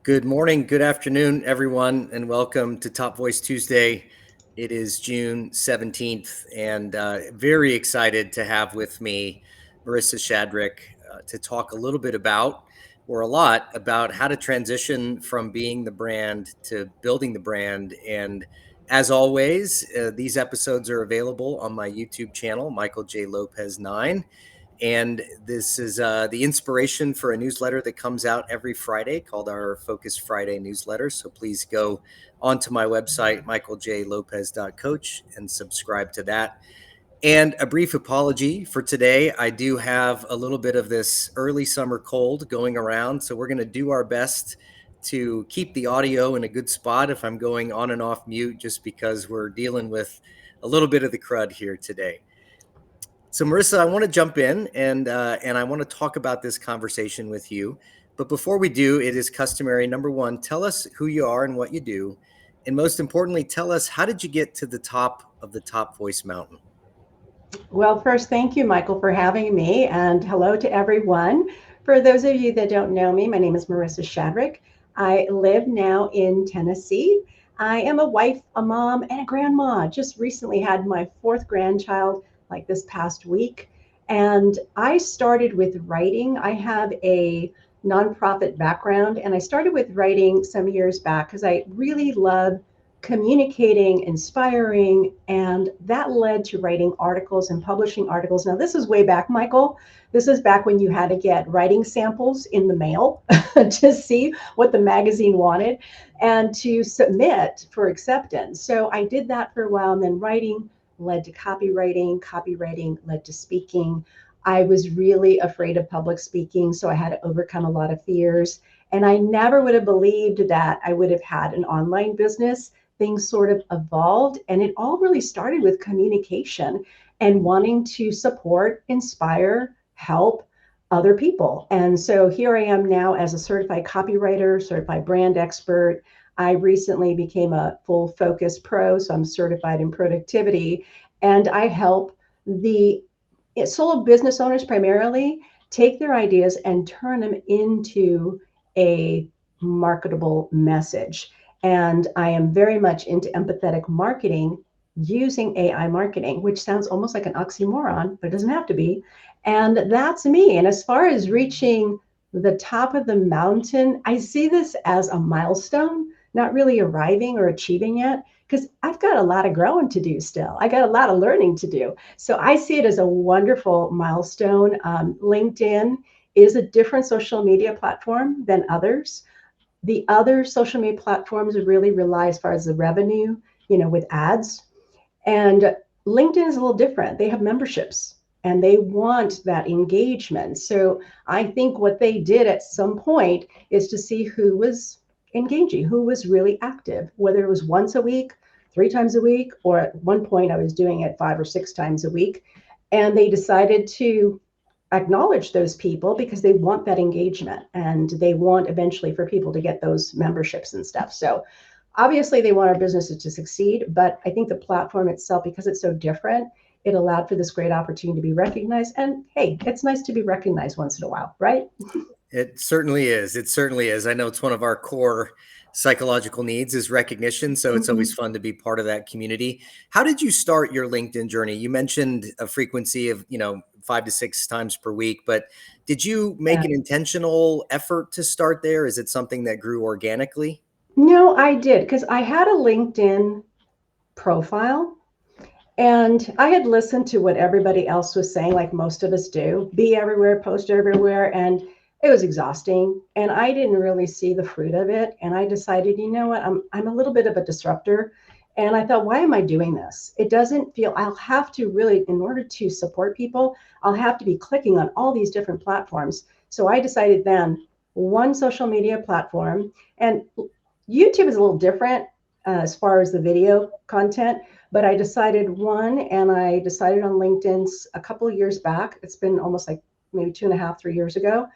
Good morning, good afternoon, everyone, and welcome to Top Voice Tuesday. It is June 17th, and very excited to have with me Marisa Shadrick to talk a little bit about, or a lot about, how to transition from being the brand to building the brand. And as always, these episodes are available on my YouTube channel, Michael J. Lopez 9. And this is the inspiration for a newsletter that comes out every Friday called our Focus Friday newsletter. So please go onto my website, michaeljlopez.coach, and subscribe to that. And a brief apology for today. I do have a little bit of this early summer cold going around. So we're going to do our best to keep the audio in a good spot if I'm going on and off mute, just because we're dealing with a little bit of the crud here today. So Marisa, I want to jump in and I want to talk about this conversation with you. But before we do, it is customary. Number one, tell us who you are and what you do. And most importantly, tell us, how did you get to the top of the Top Voice Mountain? Well, first, thank you, Michael, for having me, and hello to everyone. For those of you that don't know me, my name is Marisa Shadrick. I live now in Tennessee. I am a wife, a mom, and a grandma. Just recently had my fourth grandchild, like this past week. And I started with writing. I have a nonprofit background, and I started with writing some years back because I really love communicating, inspiring, and that led to writing articles and publishing articles. Now, this is way back, Michael. This is back when you had to get writing samples in the mail to see what the magazine wanted and to submit for acceptance. So I did that for a while, and then writing led to copywriting, copywriting led to speaking. I was really afraid of public speaking, so I had to overcome a lot of fears. And I never would have believed that I would have had an online business. Things sort of evolved, and it all really started with communication and wanting to support, inspire, help other people. And so here I am now as a certified copywriter, certified brand expert. I recently became a full focus pro, so I'm certified in productivity, and I help the solo business owners primarily take their ideas and turn them into a marketable message. And I am very much into empathetic marketing using AI marketing, which sounds almost like an oxymoron, but it doesn't have to be. And that's me. And as far as reaching the top of the mountain, I see this as a milestone, not really arriving or achieving yet, because I've got a lot of growing to do still. I got a lot of learning to do. So I see it as a wonderful milestone. LinkedIn is a different social media platform than others. The other social media platforms really rely as far as the revenue, with ads. And LinkedIn is a little different. They have memberships and they want that engagement. So I think what they did at some point is to see who was engaging, who was really active, whether it was once a week, 3 times a week, or at one point I was doing it 5 or 6 times a week. And they decided to acknowledge those people because they want that engagement and they want eventually for people to get those memberships and stuff. So obviously they want our businesses to succeed, but I think the platform itself, because it's so different, it allowed for this great opportunity to be recognized. And hey, it's nice to be recognized once in a while, right? It certainly is. It certainly is. I know it's one of our core psychological needs is recognition. So it's always fun to be part of that community. How did you start your LinkedIn journey? You mentioned a frequency of, 5 to 6 times per week, but did you make Yeah. an intentional effort to start there? Is it something that grew organically? No, I did because I had a LinkedIn profile. And I had listened to what everybody else was saying, like most of us do, be everywhere, post everywhere. And it was exhausting. And I didn't really see the fruit of it. And I decided, you know what, I'm a little bit of a disruptor. And I thought, why am I doing this? It doesn't feel, I'll have to really, in order to support people, I'll have to be clicking on all these different platforms. So I decided then one social media platform, and YouTube is a little different as far as the video content, but I decided one, and I decided on LinkedIn's a couple of years back. It's been almost like maybe 2.5, 3 years ago.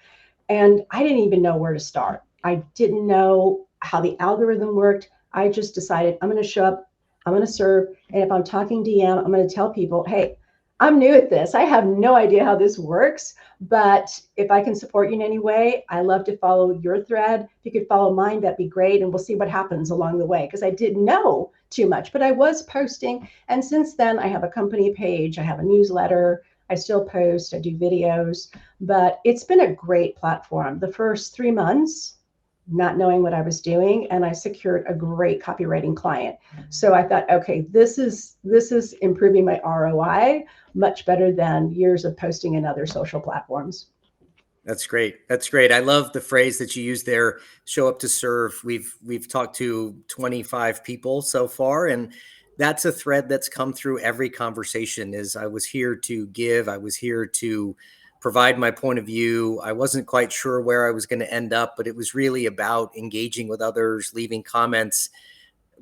And I didn't even know where to start. I didn't know how the algorithm worked. I just decided I'm going to show up, I'm going to serve. And if I'm talking DM, I'm going to tell people, hey, I'm new at this. I have no idea how this works, but if I can support you in any way, I love to follow your thread. If you could follow mine, that'd be great. And we'll see what happens along the way because I didn't know too much, but I was posting. And since then, I have a company page, I have a newsletter, I still post, I do videos, but it's been a great platform. The first 3 months, not knowing what I was doing, and I secured a great copywriting client. So I thought, okay, this is improving my ROI much better than years of posting in other social platforms. That's great. That's great. I love the phrase that you use there, show up to serve. We've talked to 25 people so far, and that's a thread that's come through every conversation is I was here to give, I was here to provide my point of view. I wasn't quite sure where I was going to end up, but it was really about engaging with others, leaving comments.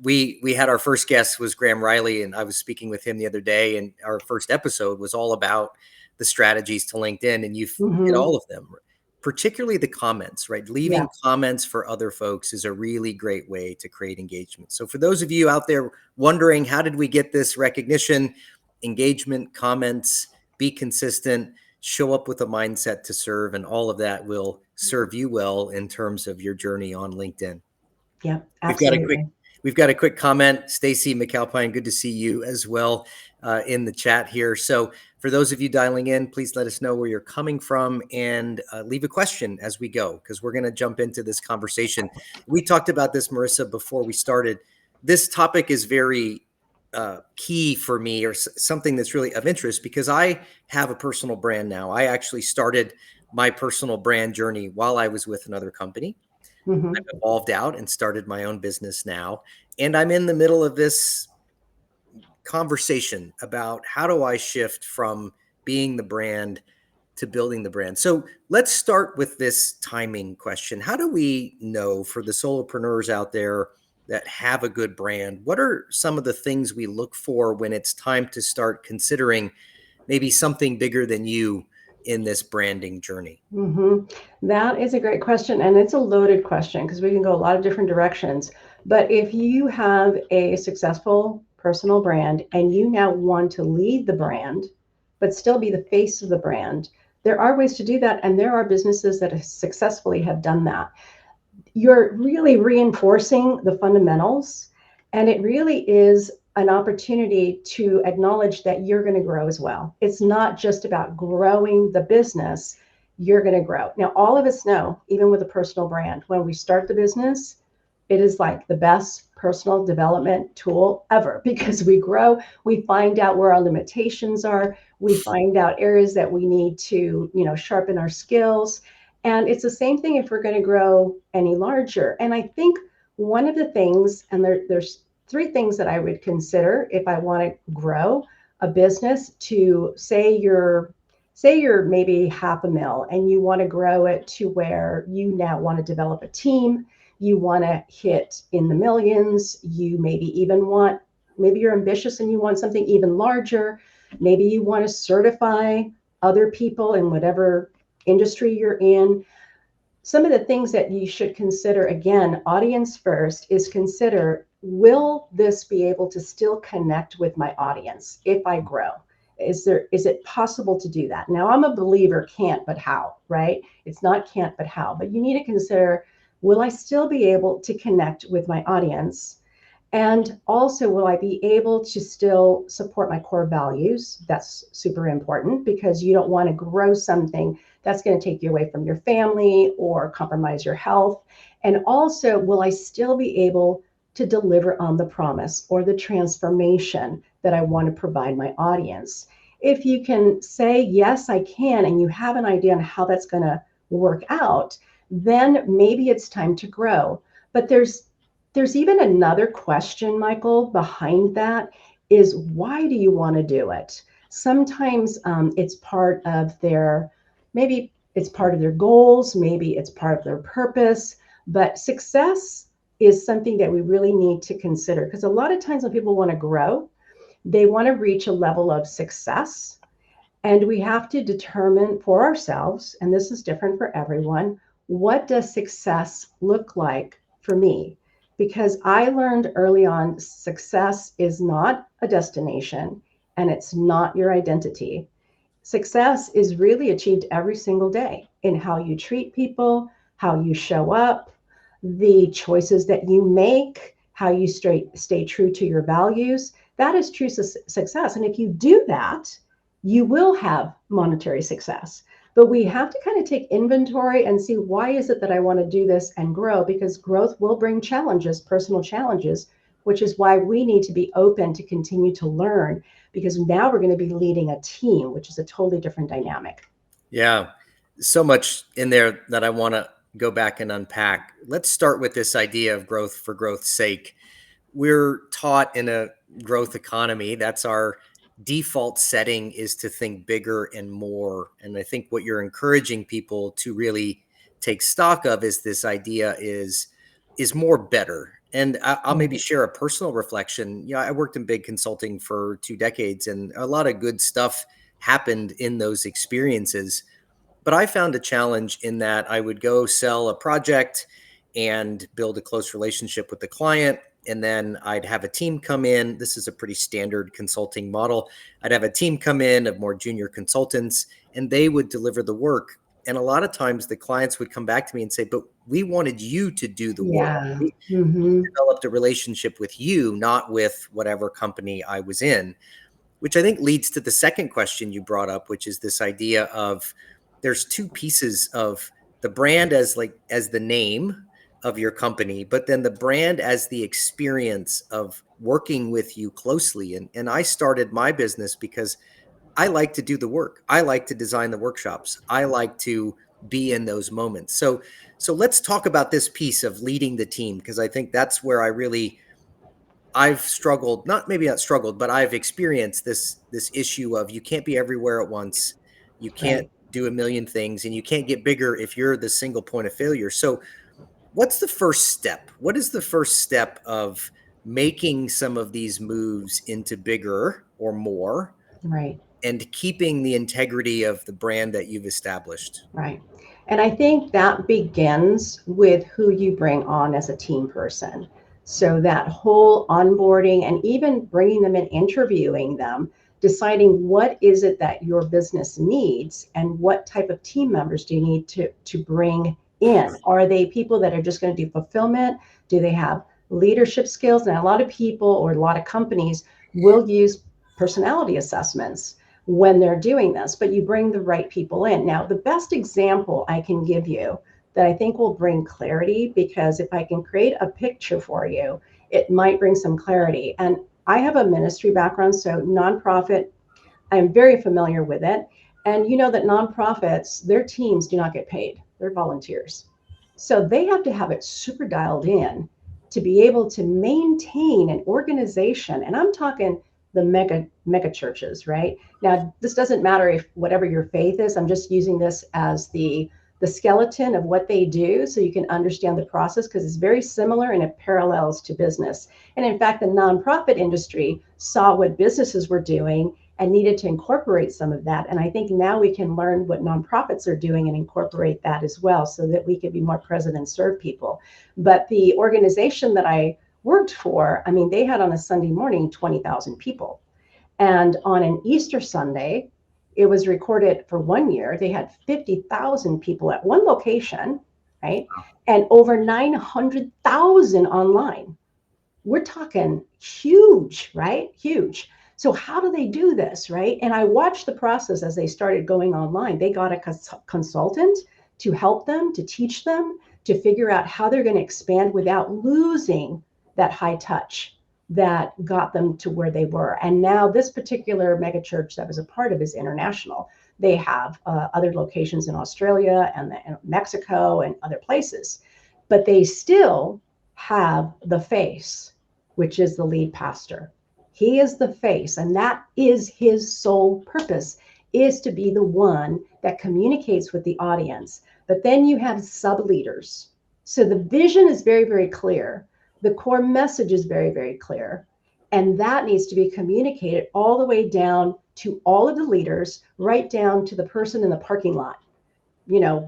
We had our first guest was Graham Riley, and I was speaking with him the other day, and our first episode was all about the strategies to LinkedIn, and you've hit Mm-hmm. all of them, particularly the comments, right? Yeah. Leaving comments for other folks is a really great way to create engagement. So for those of you out there wondering, how did we get this recognition? Engagement, comments, be consistent, show up with a mindset to serve, and all of that will serve you well in terms of your journey on LinkedIn. Yeah, We've got a quick absolutely. we've got a quick comment. Stacy McAlpine, good to see you as well in the chat here. So for those of you dialing in, please let us know where you're coming from and leave a question as we go, because we're going to jump into this conversation. We talked about this, Marissa, before we started. This topic is very key for me, or something that's really of interest, because I have a personal brand now. I actually started my personal brand journey while I was with another company. Mm-hmm. I've evolved out and started my own business now. And I'm in the middle of this conversation about how do I shift from being the brand to building the brand. So let's start with this timing question. How do we know, for the solopreneurs out there that have a good brand, what are some of the things we look for when it's time to start considering maybe something bigger than you in this branding journey? That is a great question, and it's a loaded question because we can go a lot of different directions. But if you have a successful personal brand and you now want to lead the brand, but still be the face of the brand, there are ways to do that, and there are businesses that have successfully have done that. You're really reinforcing the fundamentals, and it really is an opportunity to acknowledge that you're going to grow as well. It's not just about growing the business, you're going to grow. Now, all of us know, even with a personal brand, when we start the business, it is like the best personal development tool ever because we grow, we find out where our limitations are, we find out areas that we need to, sharpen our skills. And it's the same thing if we're going to grow any larger. And I think one of the things, and there's three things that I would consider if I want to grow a business. To say you're maybe half a mil and you want to grow it to where you now want to develop a team, you want to hit in the millions, you maybe you're ambitious and you want something even larger. Maybe you want to certify other people in whatever industry you're in. Some of the things that you should consider, again, audience first, is consider, will this be able to still connect with my audience if I grow? Is it possible to do that? Now, I'm a believer, can't but how, right? It's not can't but how, but you need to consider, will I still be able to connect with my audience? And also, will I be able to still support my core values? That's super important because you don't want to grow something that's going to take you away from your family or compromise your health. And also, will I still be able to deliver on the promise or the transformation that I want to provide my audience? If you can say, yes, I can, and you have an idea on how that's going to work out, then maybe it's time to grow. But there's even another question, Michael, behind that is, why do you want to do it? Sometimes it's part of maybe it's part of their goals, maybe it's part of their purpose, but success is something that we really need to consider because a lot of times when people want to grow, they want to reach a level of success. And we have to determine for ourselves, and this is different for everyone, what does success look like for me? Because I learned early on, success is not a destination and it's not your identity. Success is really achieved every single day in how you treat people, how you show up, the choices that you make, how you stay true to your values. That is true success. And if you do that, you will have monetary success. But we have to kind of take inventory and see, why is it that I want to do this and grow? Because growth will bring challenges, personal challenges, which is why we need to be open to continue to learn, because now we're going to be leading a team, which is a totally different dynamic. Yeah, so much in there that I want to go back and unpack. Let's start with this idea of growth for growth's sake. We're taught in a growth economy, that's our default setting, is to think bigger and more. And I think what you're encouraging people to really take stock of is this idea is more better. And I'll maybe Right. share a personal reflection. I worked in big consulting for 2 decades, and a lot of good stuff happened in those experiences. But I found a challenge in that I would go sell a project and build a close relationship with the client. And then I'd have a team come in. This is a pretty standard consulting model. I'd have a team come in of more junior consultants, and they would deliver the work. And a lot of times the clients would come back to me and say, but we wanted you to do the work. Yeah. We developed a relationship with you, not with whatever company I was in, which I think leads to the second question you brought up, which is this idea of there's two pieces of the brand as the name of your company, but then the brand as the experience of working with you closely. And I started my business because I like to do the work. I like to design the workshops. I like to be in those moments. So let's talk about this piece of leading the team, because I think that's where I've struggled, not struggled, but I've experienced this issue of you can't be everywhere at once. You can't Right. do a million things, and you can't get bigger if you're the single point of failure. So what's the first step? What is the first step of making some of these moves into bigger or more Right. and keeping the integrity of the brand that you've established? Right. And I think that begins with who you bring on as a team person. So that whole onboarding and even bringing them in, interviewing them, deciding what is it that your business needs and what type of team members do you need to bring in? Are they people that are just going to do fulfillment? Do they have leadership skills? And a lot of people or a lot of companies will use personality assessments when they're doing this, but you bring the right people in. Now, the best example I can give you that I think will bring clarity, because if I can create a picture for you, it might bring some clarity. And I have a ministry background, so nonprofit, I'm very familiar with it. And you know that nonprofits, their teams do not get paid, they're volunteers. So they have to have it super dialed in to be able to maintain an organization. And I'm talking the mega churches, right? Now, this doesn't matter if whatever your faith is, I'm just using this as the skeleton of what they do so you can understand the process, because it's very similar and it parallels to business. And in fact, the nonprofit industry saw what businesses were doing and needed to incorporate some of that. And I think now we can learn what nonprofits are doing and incorporate that as well, so that we could be more present and serve people. But the organization that I worked for, I mean, they had on a Sunday morning 20,000 people. And on an Easter Sunday, it was recorded for 1 year. They had 50,000 people at one location, right? And over 900,000 online. We're talking huge, right? Huge. So how do they do this, right? And I watched the process as they started going online. They got a consultant to help them, to teach them, to figure out how they're going to expand without losing that high touch that got them to where they were. And now this particular megachurch that was a part of is international. They have other locations in Australia and Mexico and other places, but they still have the face, which is the lead pastor. He is the face, and that is his sole purpose, is to be the one that communicates with the audience. But then you have sub leaders. So the vision is very, very clear. The core message is very, very clear. And that needs to be communicated all the way down to all of the leaders, right down to the person in the parking lot,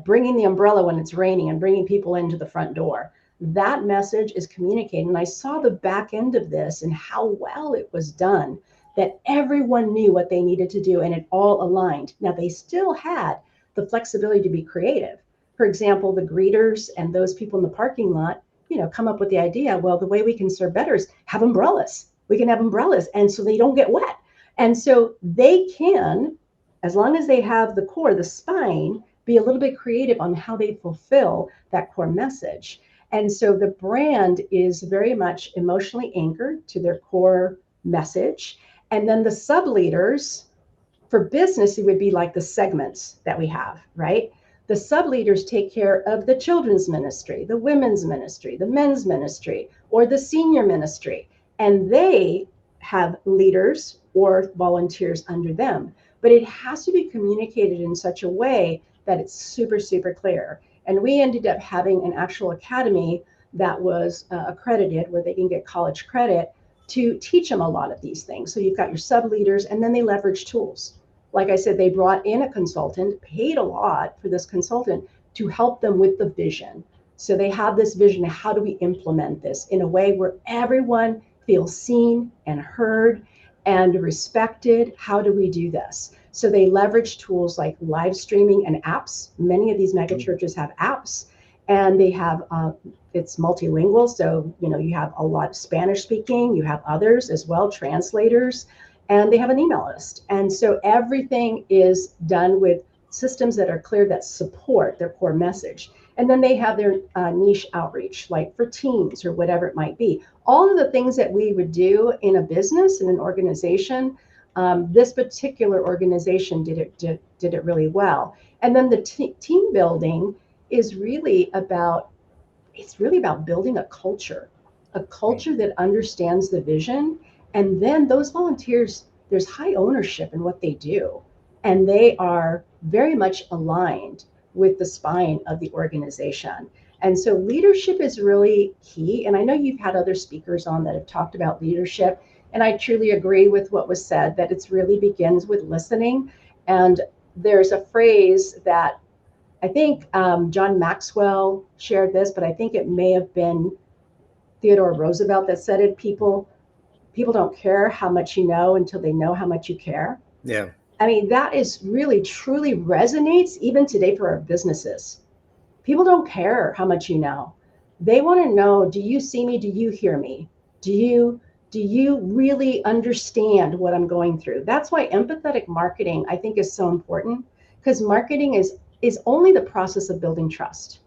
bringing the umbrella when it's raining and bringing people into the front door. That message is communicated. And I saw the back end of this and how well it was done, that everyone knew what they needed to do and it all aligned. Now, they still had the flexibility to be creative. For example, the greeters and those people in the parking lot, come up with the idea, well, the way we can serve better is have umbrellas. We can have umbrellas, and so they don't get wet. And so they can, as long as they have the core, the spine, be a little bit creative on how they fulfill that core message. And so the brand is very much emotionally anchored to their core message. And then the sub leaders for business, it would be like the segments that we have, right? The sub leaders take care of the children's ministry, the women's ministry, the men's ministry, or the senior ministry. And they have leaders or volunteers under them. But it has to be communicated in such a way that it's super, super clear. And we ended up having an actual academy that was accredited where they can get college credit to teach them a lot of these things. So you've got your sub leaders, and then they leverage tools. Like I said, they brought in a consultant, paid a lot for this consultant to help them with the vision. So they have this vision of how do we implement this in a way where everyone feels seen and heard and respected. How do we do this? So they leverage tools like live streaming and apps. Many of these mega churches have apps, and they have it's multilingual. So you have a lot of Spanish speaking. You have others as well, translators, and they have an email list. And so everything is done with systems that are clear that support their core message. And then they have their niche outreach, like for teams or whatever it might be. All of the things that we would do in a business, in an organization, this particular organization did it really well. And then the team building is really about building a culture that understands the vision. And then those volunteers, there's high ownership in what they do, and they are very much aligned with the spine of the organization. And so leadership is really key. And I know you've had other speakers on that have talked about leadership. And I truly agree with what was said, that it really begins with listening. And there's a phrase that I think John Maxwell shared this, but I think it may have been Theodore Roosevelt that said it. People don't care how much you know until they know how much you care. Yeah. I mean, that is really truly resonates even today for our businesses. People don't care how much you know. They want to know, do you see me? Do you hear me? Do you really understand what I'm going through? That's why empathetic marketing, I think, is so important, because marketing is only the process of building trust.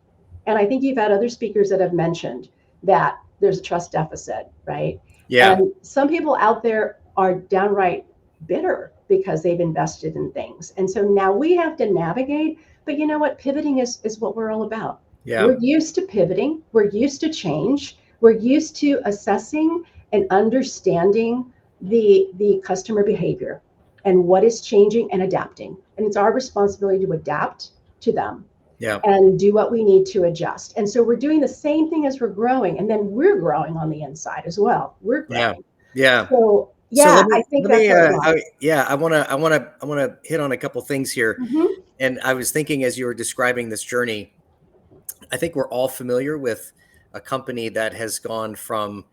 And I think you've had other speakers that have mentioned that there's a trust deficit, right? Yeah. And some people out there are downright bitter because they've invested in things. And so now we have to navigate. But you know what? Pivoting is what we're all about. Yeah. We're used to pivoting. We're used to change. We're used to assessing and understanding the customer behavior and what is changing and adapting. And it's our responsibility to adapt to them. Yeah. And do what we need to adjust. And so we're doing the same thing as we're growing, and then we're growing on the inside as well. We're growing. Yeah. So So I think that's our job. I want to hit on a couple things here. Mm-hmm. And I was thinking as you were describing this journey, I think we're all familiar with a company that has gone from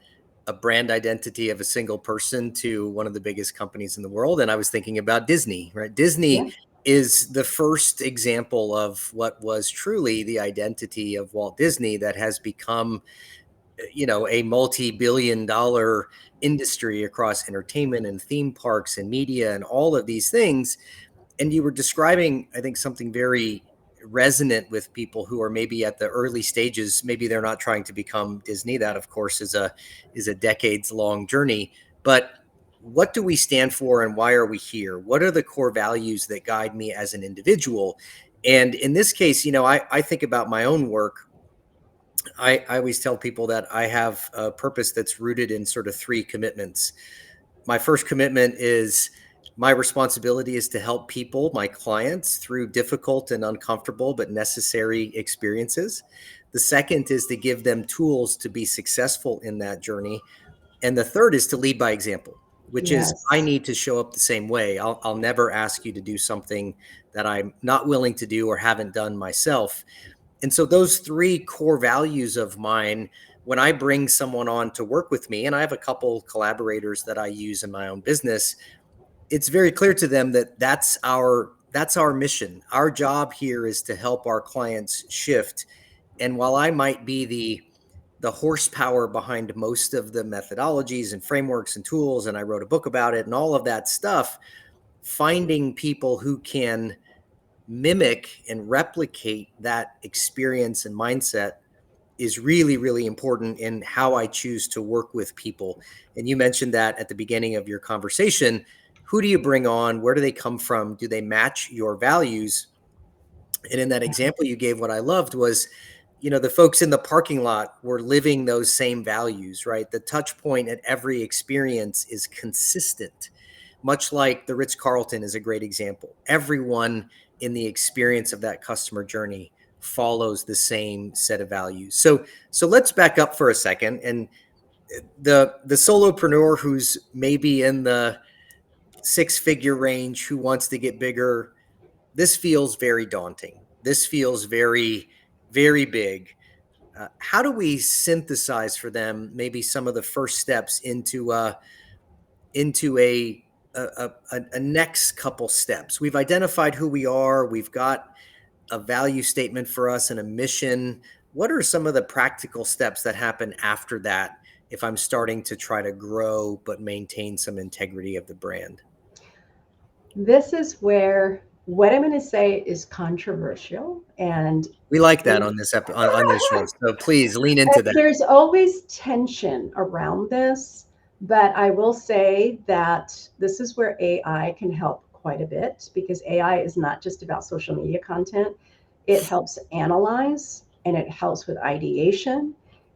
a brand identity of a single person to one of the biggest companies in the world. And I was thinking about Disney, right? Disney is the first example of what was truly the identity of Walt Disney that has become, a multi-billion-dollar industry across entertainment and theme parks and media and all of these things. And you were describing, I think, something very resonant with people who are maybe at the early stages. Maybe they're not trying to become Disney. That, of course, is a decades-long journey. But what do we stand for, and why are we here? What are the core values that guide me as an individual? And in this case, I think about my own work. I always tell people that I have a purpose that's rooted in sort of three commitments. My first commitment is my responsibility is to help people, my clients, through difficult and uncomfortable but necessary experiences. The second is to give them tools to be successful in that journey. And the third is to lead by example, which is I need to show up the same way. I'll never ask you to do something that I'm not willing to do or haven't done myself. And so those three core values of mine when I bring someone on to work with me, and I have a couple collaborators that I use in my own business, it's very clear to them that that's our mission. Our job here is to help our clients shift. And while I might be the horsepower behind most of the methodologies and frameworks and tools, and I wrote a book about it and all of that stuff, finding people who can mimic and replicate that experience and mindset is really, really important in how I choose to work with people. And you mentioned that at the beginning of your conversation. Who do you bring on? Where do they come from? Do they match your values? And in that example you gave, what I loved was, the folks in the parking lot were living those same values, right? The touch point at every experience is consistent, much like the Ritz-Carlton is a great example. Everyone in the experience of that customer journey follows the same set of values. So let's back up for a second. And the solopreneur who's maybe in the six-figure range, who wants to get bigger, this feels very daunting. This feels very, very big. How do we synthesize for them maybe some of the first steps into a next couple steps? We've identified who we are. We've got a value statement for us and a mission. What are some of the practical steps that happen after that if I'm starting to try to grow but maintain some integrity of the brand? This is where what I'm going to say is controversial, and We like that on this show. So please lean into that. there's always tension around this. But I will say that this is where AI can help quite a bit, because AI is not just about social media content. It helps analyze, and it helps with ideation,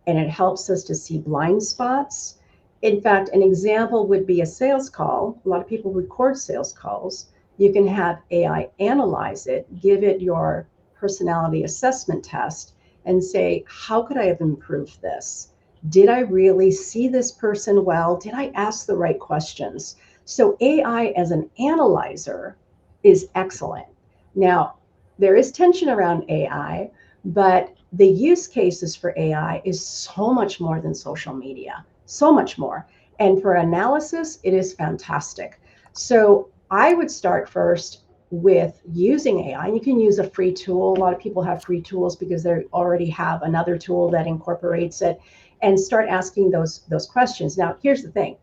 and it helps us to see blind spots. In fact, an example would be a sales call. A lot of people record sales calls. You can have AI analyze it, give it your personality assessment test, and say, how could I have improved this? Did I really see this person well? Did I ask the right questions? So AI as an analyzer is excellent. Now, there is tension around AI, but the use cases for AI is so much more than social media, so much more. And for analysis, it is fantastic. So I would start first with using AI. You can use a free tool. A lot of people have free tools because they already have another tool that incorporates it, and start asking those questions. Now, here's the thing.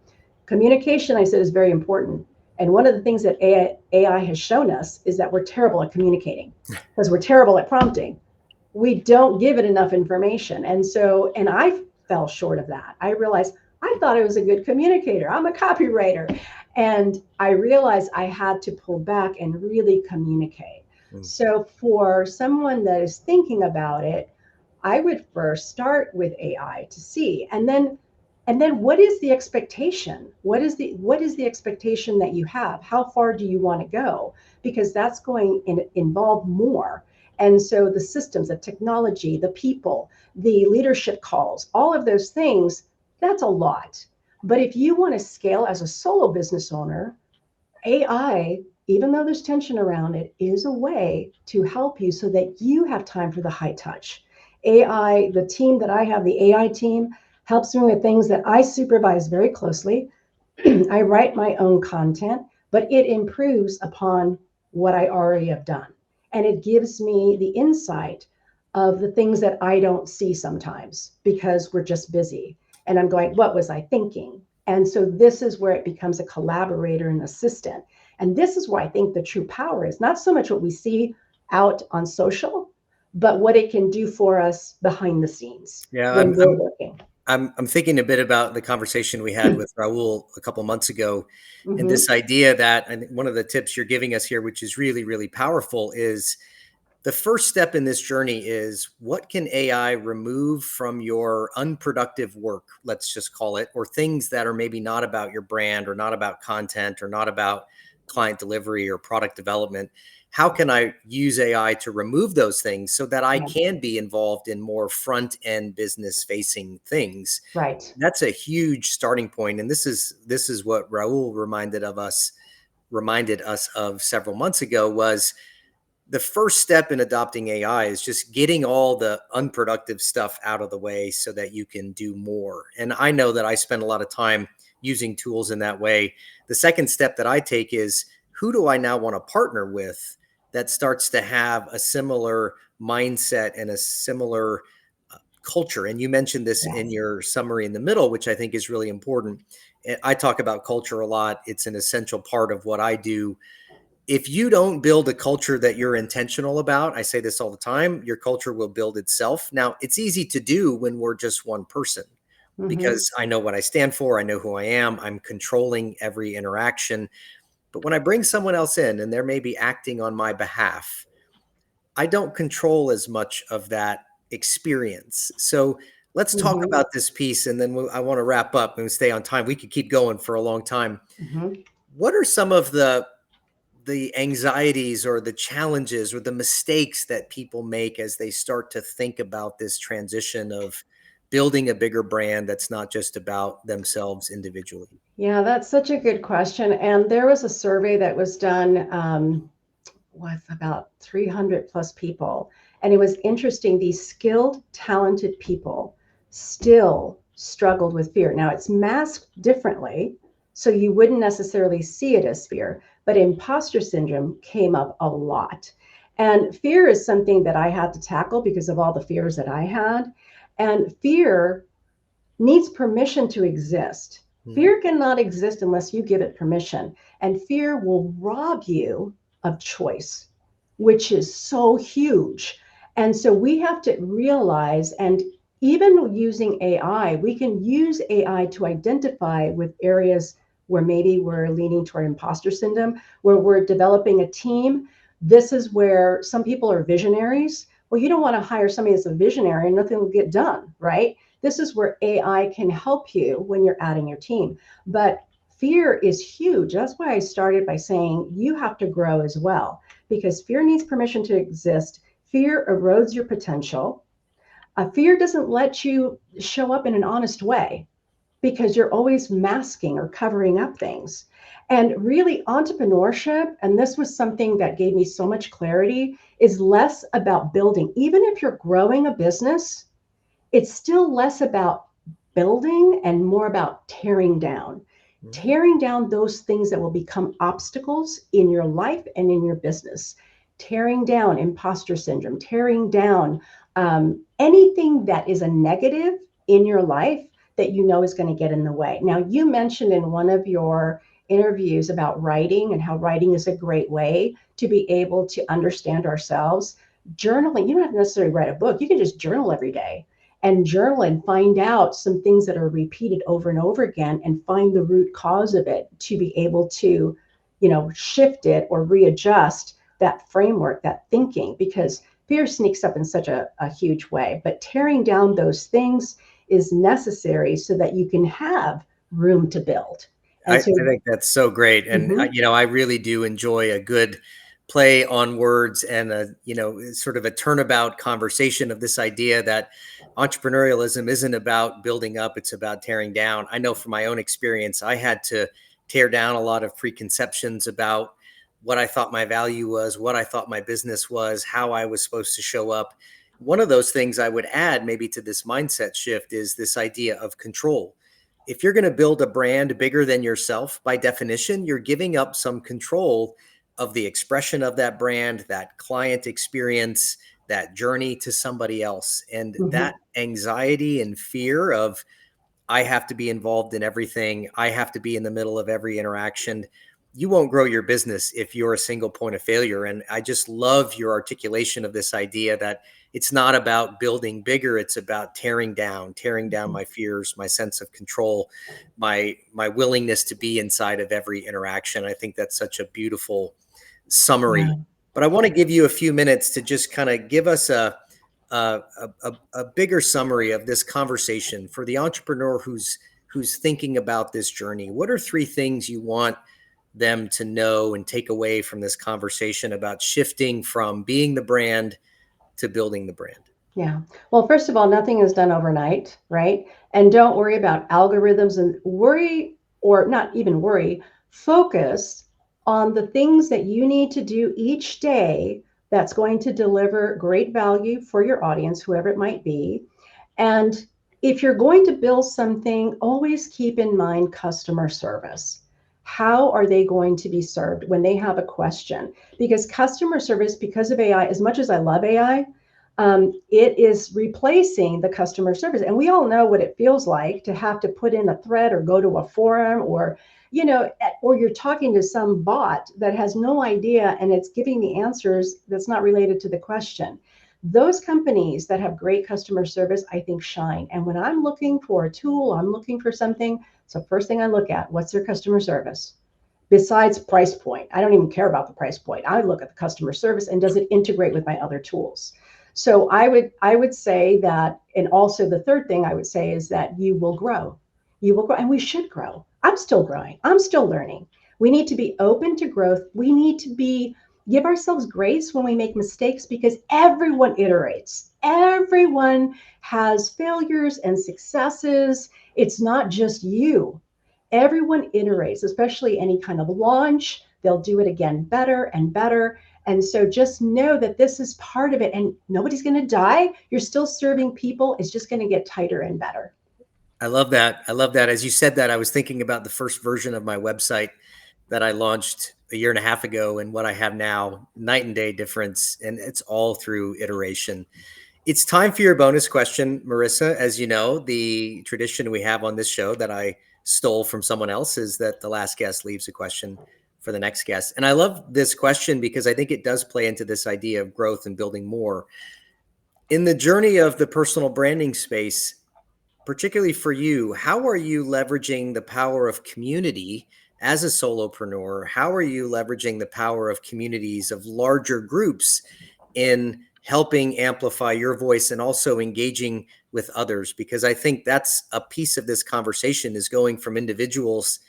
Communication, I said, is very important. And one of the things that AI has shown us is that we're terrible at communicating because we're terrible at prompting. We don't give it enough information. And I fell short of that. I realized I thought I was a good communicator. I'm a copywriter. And I realized I had to pull back and really communicate. So for someone that is thinking about it, I would first start with AI to see, and then what is the expectation? What is the expectation that you have? How far do you want to go? Because that's going to involve more. And so the systems, the technology, the people, the leadership calls, all of those things, that's a lot. But if you want to scale as a solo business owner, AI, even though there's tension around it, is a way to help you so that you have time for the high touch. AI, the team that I have, the AI team, helps me with things that I supervise very closely. I write my own content, but it improves upon what I already have done. And it gives me the insight of the things that I don't see sometimes because we're just busy. And I'm going, what was I thinking? And so this is where it becomes a collaborator and assistant. And this is where I think the true power is not so much what we see out on social, but what it can do for us behind the scenes when we're working. I'm thinking a bit about the conversation we had with Raul a couple months ago, and Mm-hmm. this idea that, and one of the tips you're giving us here, which is really, really powerful, is the first step in this journey is, what can AI remove from your unproductive work, let's just call it, or things that are maybe not about your brand or not about content or not about client delivery or product development? How can I use AI to remove those things so that I can be involved in more front end business facing things? Right. That's a huge starting point. And this is what Raul reminded us of several months ago, was the first step in adopting AI is just getting all the unproductive stuff out of the way so that you can do more. And I know that I spend a lot of time using tools in that way. The second step that I take is, who do I now want to partner with that starts to have a similar mindset and a similar culture? And you mentioned this in Yes. your summary in the middle, which I think is really important. I talk about culture a lot. It's an essential part of what I do. If you don't build a culture that you're intentional about, I say this all the time, your culture will build itself. Now, it's easy to do when we're just one person Hmm. because I know what I stand for, I know who I am, I'm controlling every interaction. But when I bring someone else in and they're maybe acting on my behalf, I don't control as much of that experience. So let's talk Hmm. about this piece, and then I want to wrap up and stay on time. We could keep going for a long time. Hmm. What are some of the anxieties or the challenges or the mistakes that people make as they start to think about this transition of building a bigger brand that's not just about themselves individually? Yeah, that's such a good question. And there was a survey that was done with about 300 plus people. And it was interesting. These skilled, talented people still struggled with fear. Now, it's masked differently, so you wouldn't necessarily see it as fear, but imposter syndrome came up a lot. And fear is something that I had to tackle because of all the fears that I had. And fear needs permission to exist. Mhm. Fear cannot exist unless you give it permission. And fear will rob you of choice, which is so huge. And so we have to realize, and even using AI, we can use AI to identify with areas where maybe we're leaning toward imposter syndrome, where we're developing a team. This is where some people are visionaries. Well, you don't want to hire somebody that's a visionary and nothing will get done, right? This is where AI can help you when you're adding your team. But fear is huge. That's why I started by saying you have to grow as well, because fear needs permission to exist. Fear erodes your potential. Fear doesn't let you show up in an honest way because you're always masking or covering up things. And really, entrepreneurship, and this was something that gave me so much clarity, is less about building. Even if you're growing a business, it's still less about building and more about Mhm. tearing down those things that will become obstacles in your life and in your business, tearing down imposter syndrome, tearing down anything that is a negative in your life that you know is going to get in the way. Now, you mentioned in one of your interviews about writing and how writing is a great way to be able to understand ourselves. Journaling, you don't have to necessarily write a book, you can just journal every day and journal and find out some things that are repeated over and over again and find the root cause of it to be able to, shift it or readjust that framework, that thinking, because fear sneaks up in such a huge way. But tearing down those things is necessary so that you can have room to build. I And so, think that's so great, and mhm, I really do enjoy a good play on words and a sort of a turnabout conversation of this idea that entrepreneurialism isn't about building up; it's about tearing down. I know from my own experience, I had to tear down a lot of preconceptions about what I thought my value was, what I thought my business was, how I was supposed to show up. One of those things I would add maybe to this mindset shift is this idea of control. If you're going to build a brand bigger than yourself, by definition, you're giving up some control of the expression of that brand, that client experience, that journey to somebody else. And that mhm, anxiety and fear of, I have to be involved in everything, I have to be in the middle of every interaction. You won't grow your business if you're a single point of failure. And I just love your articulation of this idea that it's not about building bigger, it's about tearing down mhm. my fears, my sense of control, my willingness to be inside of every interaction. I think that's such a beautiful summary. Yeah, But I want to give you a few minutes to just kind of give us a bigger summary of this conversation for the entrepreneur who's thinking about this journey. What are three things you want them to know and take away from this conversation about shifting from being the brand to building the brand? yeah. Well, first of all, nothing is done overnight, right? And don't worry about algorithms and worry, or not even worry, focus on the things that you need to do each day that's going to deliver great value for your audience, whoever it might be. And if you're going to build something, always keep in mind customer service. How are they going to be served when they have a question? Because customer service, because of AI, as much as I love AI, it is replacing the customer service. And we all know what it feels like to have to put in a thread or go to a forum, or, or you're talking to some bot that has no idea and it's giving the answers that's not related to the question. Those companies that have great customer service, I think, shine. And when I'm looking for a tool, I'm looking for something. So first thing I look at, what's their customer service? Besides price point, I don't even care about the price point. I look at the customer service and does it integrate with my other tools? So I would say that, and also the third thing I would say is that you will grow. You will grow, and we should grow. I'm still growing. I'm still learning. We need to be open to growth. We need to be give ourselves grace when we make mistakes, because everyone iterates. Everyone has failures and successes. It's not just you. Everyone iterates, especially any kind of launch. They'll do it again better and better. And so just know that this is part of it, and nobody's going to die. You're still serving people. It's just going to get tighter and better. I love that. I love that. As you said that, I was thinking about the first version of my website that I launched a year and a half ago and what I have now, night and day difference. And it's all through iteration. It's time for your bonus question, Marisa. As you know, the tradition we have on this show that I stole from someone else is that the last guest leaves a question for the next guest. And I love this question because I think it does play into this idea of growth and building more. In the journey of the personal branding space, particularly for you, how are you leveraging the power of community as a solopreneur? How are you leveraging the power of communities, of larger groups, in helping amplify your voice and also engaging with others? Because I think that's a piece of this conversation, is going from individuals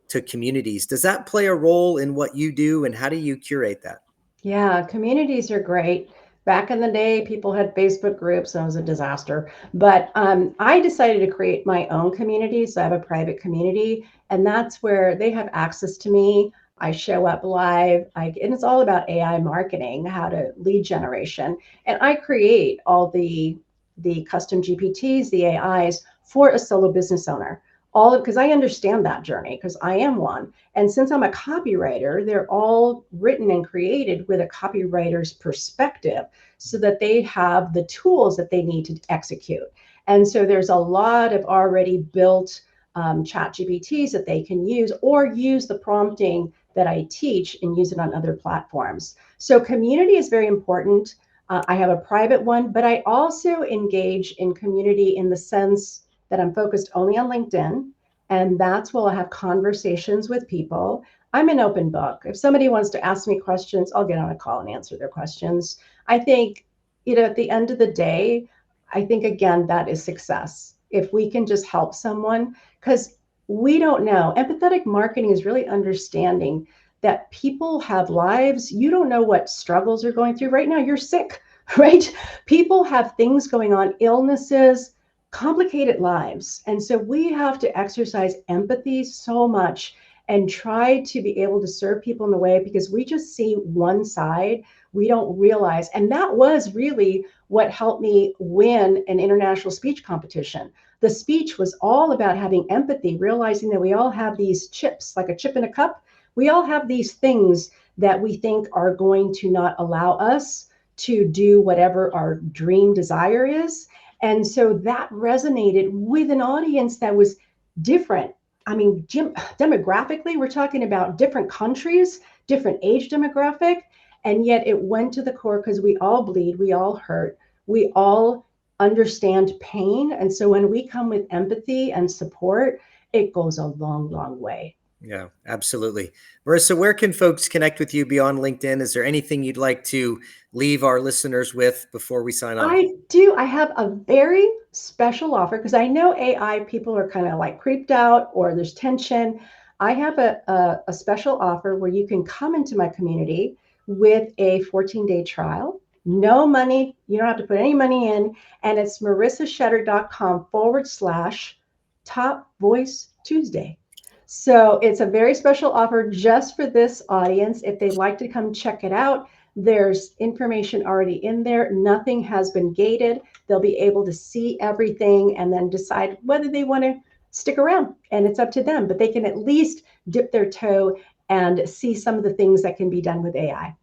to communities. Does that play a role in what you do, and how do you curate that? Yeah, communities are great. Back in the day, people had Facebook groups, and it was a disaster. But I decided to create my own community. So I have a private community, and that's where they have access to me. I show up live, and it's all about AI marketing, how to lead generation. And I create all the custom GPTs, the AIs for a solo business owner. All because I understand that journey, because I am one. And since I'm a copywriter, they're all written and created with a copywriter's perspective so that they have the tools that they need to execute. And so there's a lot of already built chat GPTs that they can use, or use the prompting that I teach and use it on other platforms. So community is very important. I have a private one, but I also engage in community in the sense that I'm focused only on LinkedIn. And that's where I'll have conversations with people. I'm an open book. If somebody wants to ask me questions, I'll get on a call and answer their questions. I think, at the end of the day, I think, again, that is success. If we can just help someone, because we don't know. Empathetic marketing is really understanding that people have lives. You don't know what struggles are going through. Right now, you're sick, right? People have things going on, illnesses, complicated lives. And so we have to exercise empathy so much and try to be able to serve people in the way, because we just see one side. We don't realize. And that was really what helped me win an international speech competition. The speech was all about having empathy, realizing that we all have these chips, like a chip in a cup. We all have these things that we think are going to not allow us to do whatever our dream desire is. And so that resonated with an audience that was different. I mean, demographically, we're talking about different countries, different age demographic, and yet it went to the core, because we all bleed, we all hurt, we all understand pain. And so when we come with empathy and support, it goes a long, long way. Yeah, absolutely. Marisa, where can folks connect with you beyond LinkedIn? Is there anything you'd like to leave our listeners with before we sign off? I do. I have a very special offer, because I know AI people are kind of like creeped out, or there's tension. I have a special offer where you can come into my community with a 14-day trial. No money. You don't have to put any money in. And it's marissashadrick.com/Top Voice Tuesday. So it's a very special offer just for this audience. If they'd like to come check it out, There's information already in there. Nothing has been gated. They'll be able to see everything and then decide whether they want to stick around. And it's up to them, but they can at least dip their toe and see some of the things that can be done with AI.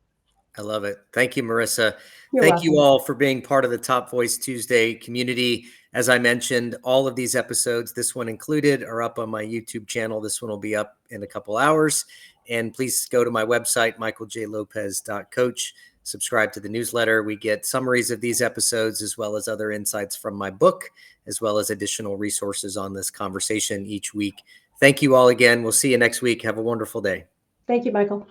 I love it. Thank you, Marisa. You're Thank you welcome. all for being part of the Top Voice Tuesday community. As I mentioned, all of these episodes, this one included, are up on my YouTube channel. This one will be up in a couple hours. And please go to my website, michaeljlopez.coach. Subscribe to the newsletter. We get summaries of these episodes as well as other insights from my book, as well as additional resources on this conversation each week. Thank you all again. We'll see you next week. Have a wonderful day. Thank you, Michael.